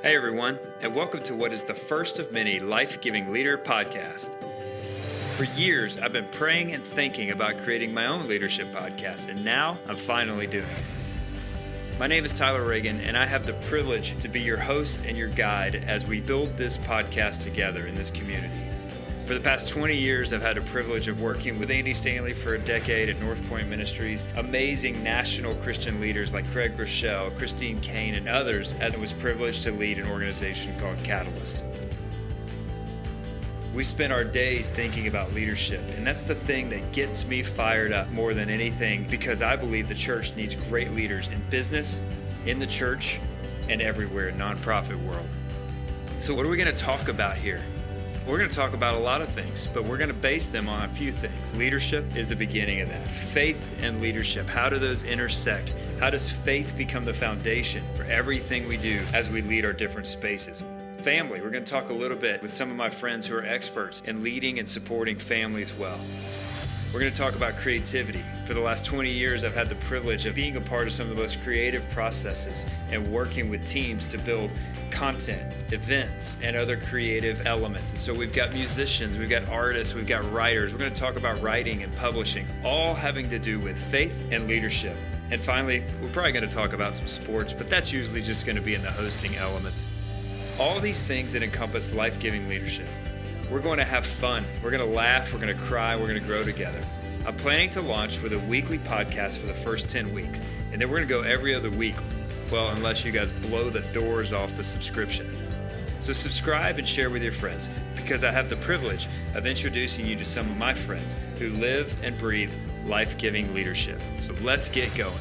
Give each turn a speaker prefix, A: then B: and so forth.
A: Hey everyone, and welcome to what is the first of many Life-Giving Leader podcasts. For years, I've been praying and thinking about creating my own leadership podcast, and now I'm finally doing it. My name is Tyler Reagan, and I have the privilege to be your host and your guide as we build this podcast together in this community. For the past 20 years, I've had the privilege of working with Andy Stanley for a decade at North Point Ministries, amazing national Christian leaders like Craig Rochelle, Christine Kane, and others, as I was privileged to lead an organization called Catalyst. We spend our days thinking about leadership, and that's the thing that gets me fired up more than anything, because I believe the church needs great leaders in business, in the church, and everywhere in the nonprofit world. So what are we going to talk about here? We're going to talk about a lot of things, but we're going to base them on a few things. Leadership is the beginning of that. Faith and leadership, how do those intersect? How does faith become the foundation for everything we do as we lead our different spaces? Family, we're going to talk a little bit with some of my friends who are experts in leading and supporting families well. We're going to talk about creativity. For the last 20 years, I've had the privilege of being a part of some of the most creative processes and working with teams to build content, events, and other creative elements. And so we've got musicians, we've got artists, we've got writers. We're going to talk about writing and publishing, all having to do with faith and leadership. And finally, we're probably going to talk about some sports, but that's usually just going to be in the hosting elements. All these things that encompass life-giving leadership. We're going to have fun. We're going to laugh. We're going to cry. We're going to grow together. I'm planning to launch with a weekly podcast for the first 10 weeks, and then we're going to go every other week. Well, unless you guys blow the doors off the subscription. So subscribe and share with your friends, because I have the privilege of introducing you to some of my friends who live and breathe life-giving leadership. So let's get going.